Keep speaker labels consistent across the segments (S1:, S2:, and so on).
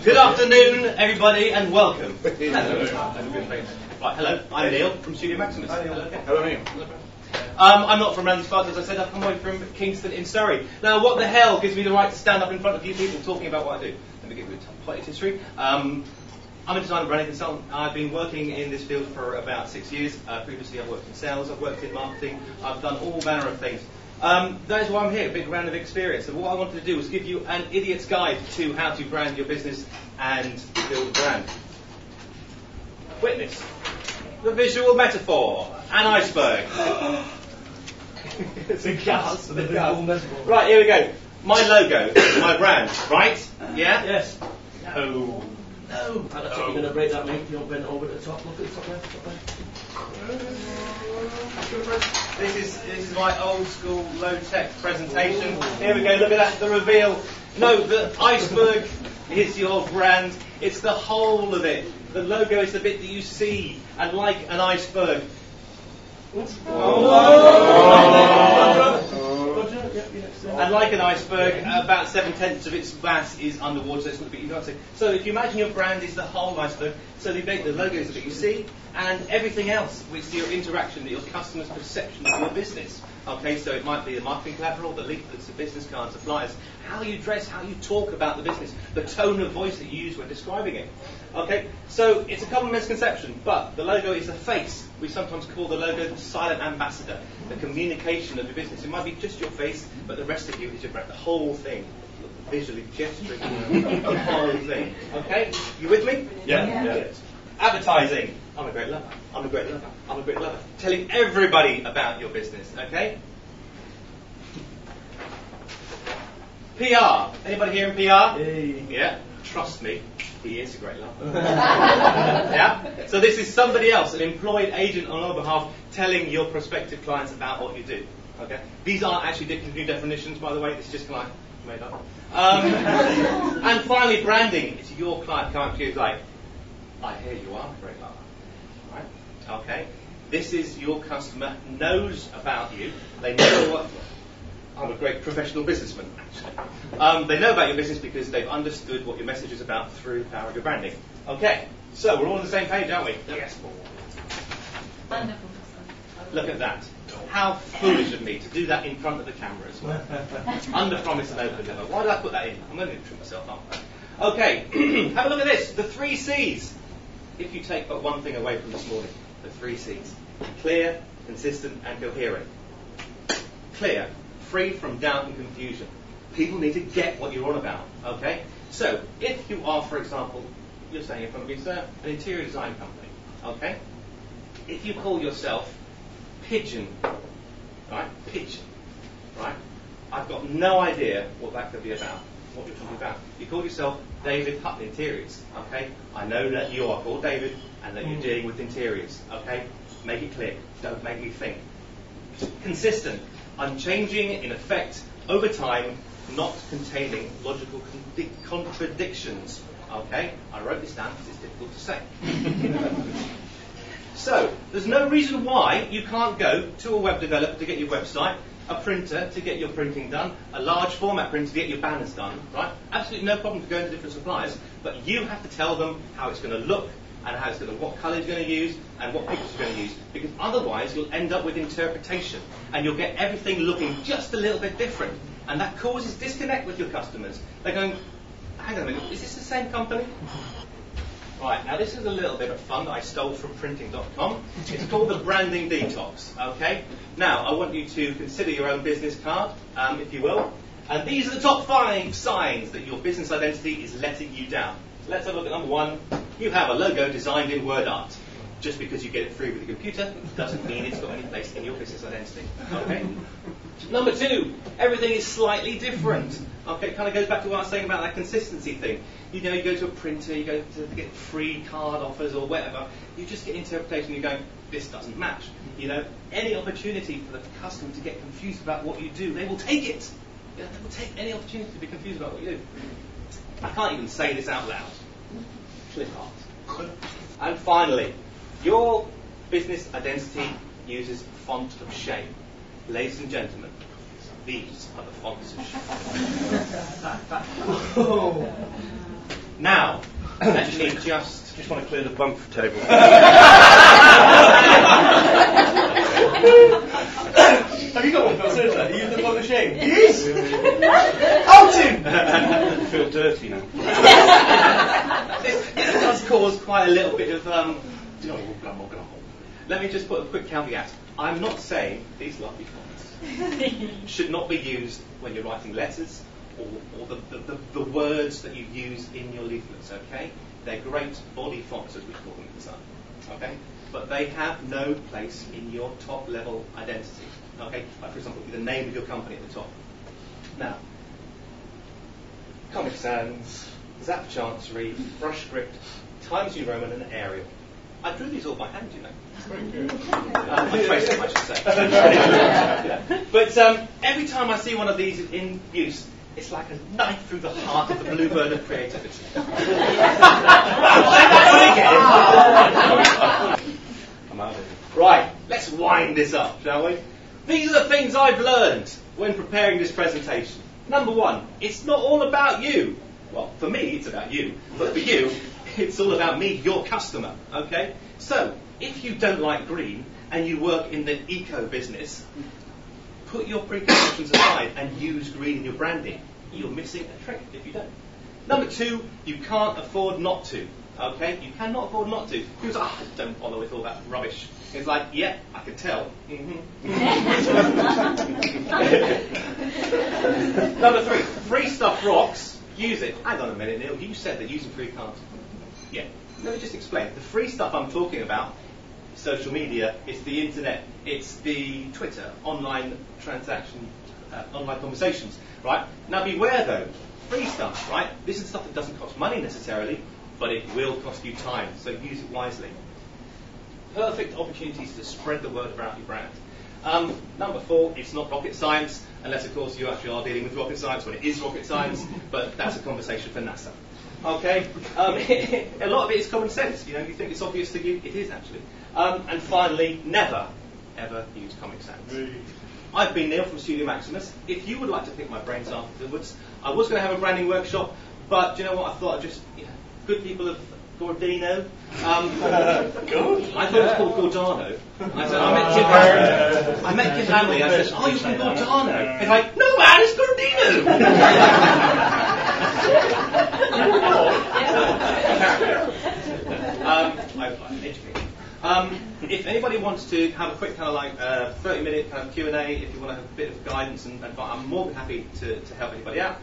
S1: Good afternoon, everybody, and welcome. Hello. Right, hello. I'm Neil from Studio Maximus.
S2: Hello, Neil.
S1: I'm not from Randy's Park, as I said. I've come away from Kingston in Surrey. Now, what the hell gives me the right to stand up in front of you people talking about what I do? Let me give you a polite history. I'm a design and branding consultant. I've been working in this field for about 6 years. Previously, I've worked in sales, I've worked in marketing, I've done all manner of things. That is why I'm here, a big round of experience. And what I wanted to do was give you an idiot's guide to how to brand your business and build a brand. Witness the visual metaphor, an iceberg. It's a gas. Right, here we go. My logo, my brand, right? Yeah?
S3: Yes.
S1: No.
S3: No. I don't think you're going to break that, mate. You don't bend over at the top. Look at the top there.
S1: This is my old school low-tech presentation. Here we go, look at that, the reveal. No, the iceberg is your brand. It's the whole of it. The logo is the bit that you see, and like an iceberg. And like an iceberg, about 7/10 of its mass is underwater, so it's the bit you can't see. So if you imagine your brand is the whole iceberg, so the logo is the bit you see, and everything else, which is your interaction, your customer's perception of your business. Okay, so it might be the marketing collateral, the leaflets, the business cards, the flyers, how you dress, how you talk about the business, the tone of voice that you use when describing it. Okay, so it's a common misconception, but the logo is the face. We sometimes call the logo the silent ambassador, the communication of your business. It might be just your face, but the rest of you is your brand, the whole thing. Visually gesturing, the whole thing. Okay, you with me?
S2: Yeah.
S1: Advertising. I'm a great lover. I'm a great lover. I'm a great lover. Telling everybody about your business. Okay. PR. Anybody here in PR?
S3: Hey.
S1: Yeah. Trust me, he is a great lover. Yeah. So this is somebody else, an employed agent on your behalf, telling your prospective clients about what you do. Okay. These aren't actually new definitions, by the way. This is just kind of made up. And finally, branding. It's your client coming up to you like, I hear you are a great lover. Right? Okay. This is your customer knows about you. They know what. I'm a great professional businessman, actually. They know about your business because they've understood what your message is about through the power of your branding. Okay. So we're all on the same page, aren't we? Yes.
S4: Wonderful.
S1: Look at that. How foolish of me to do that in front of the camera as well. Under promise and over deliver. Why did I put that in? I'm going to trip myself up. Okay, have a look at this. The 3 C's. If you take but one thing away from this morning, the 3 C's. Clear, consistent, and coherent. Clear, free from doubt and confusion. People need to get what you're on about. Okay? So, if you are, for example, you're saying in front of me, sir, an interior design company. Okay? If you call yourself Pigeon, right? Pigeon, right? I've got no idea what that could be about, what you're talking about. You call yourself David Hutton Interiors, okay? I know that you are called David and that you're dealing with interiors, okay? Make it clear. Don't make me think. Consistent. I'm changing in effect over time, not containing logical contradictions, okay? I wrote this down because it's difficult to say. So, there's no reason why you can't go to a web developer to get your website, a printer to get your printing done, a large format printer to get your banners done, right? Absolutely no problem to go into different suppliers, but you have to tell them how it's going to look and how it's going to, what colour you're going to use and what pictures you're going to use, because otherwise you'll end up with interpretation and you'll get everything looking just a little bit different, and that causes disconnect with your customers. They're going, hang on a minute, is this the same company? Right, now this is a little bit of fun that I stole from printing.com. It's called the branding detox, okay? Now, I want you to consider your own business card, if you will. And these are the top 5 signs that your business identity is letting you down. So let's have a look at number 1. You have a logo designed in word art. Just because you get it free with your computer doesn't mean it's got any place in your business identity, okay? Number 2, everything is slightly different. Okay, it kind of goes back to what I was saying about that consistency thing. You know, you go to a printer, you go to get free card offers or whatever, you just get interpretation, you're going, this doesn't match. You know, any opportunity for the customer to get confused about what you do, they will take it. You know, they will take any opportunity to be confused about what you do. I can't even say this out loud. Clip art. And finally, your business identity uses font of shame. Ladies and gentlemen, these are the fonts of shame. Now, let me just
S2: want to clear the bump table.
S3: Have you got one? Are you the one ashamed?
S2: Yes!
S3: Out him!
S2: I feel dirty now.
S1: this does cause quite a little bit of Let me just put a quick caveat. I'm not saying these lovely fonts should not be used when you're writing letters or the words that you use in your leaflets, okay? They're great body fonts, as we call them in the Sun, okay? But they have no place in your top level identity, okay? Like, for example, the name of your company at the top. Now, Comic Sans, Zap Chancery, Brush Script, Times New Roman, and Arial. I drew these all by hand, you know. Very good. I traced them, I should say. But every time I see one of these in use, it's like a knife through the heart of the bluebird of creativity. Right, let's wind this up, shall we? These are the things I've learned when preparing this presentation. Number one, it's not all about you. Well, for me, it's about you. But for you, it's all about me, your customer, okay? So, if you don't like green and you work in the eco business, put your preconceptions aside and use green in your branding. You're missing a trick if you don't. Number two, you can't afford not to, okay? You cannot afford not to. People say, don't bother with all that rubbish. It's like, yeah, I can tell. Number three, free stuff rocks. Use it. Hang on a minute, Neil. You said that using free can't. Yeah. Let me just explain. The free stuff I'm talking about, social media, it's the internet, it's the Twitter, online transaction, online conversations, right? Now beware though, free stuff, right? This is stuff that doesn't cost money necessarily, but it will cost you time, so use it wisely. Perfect opportunities to spread the word about your brand. Number four, it's not rocket science, unless of course you actually are dealing with rocket science, when it is rocket science, but that's a conversation for NASA. Okay, a lot of it is common sense. You know, you think it's obvious to you, it is actually. And finally, never, ever use Comic Sans. I've been Neil from Studio Maximus. If you would like to pick my brains afterwards, I was going to have a branding workshop, but do you know what? I thought I'd just, good people of Gordino.
S3: Good.
S1: I thought it was called Gordano. I said, I met Kim Hanley. I said, oh, you're from Gordano. He's like, no man, it's Gordino. I'm educated. If anybody wants to have a quick kind of like 30-minute kind of Q&A, if you want to have a bit of guidance, and I'm more than happy to help anybody out.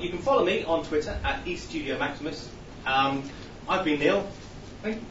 S1: You can follow me on Twitter at eStudioMaximus. I've been Neil. Thank you.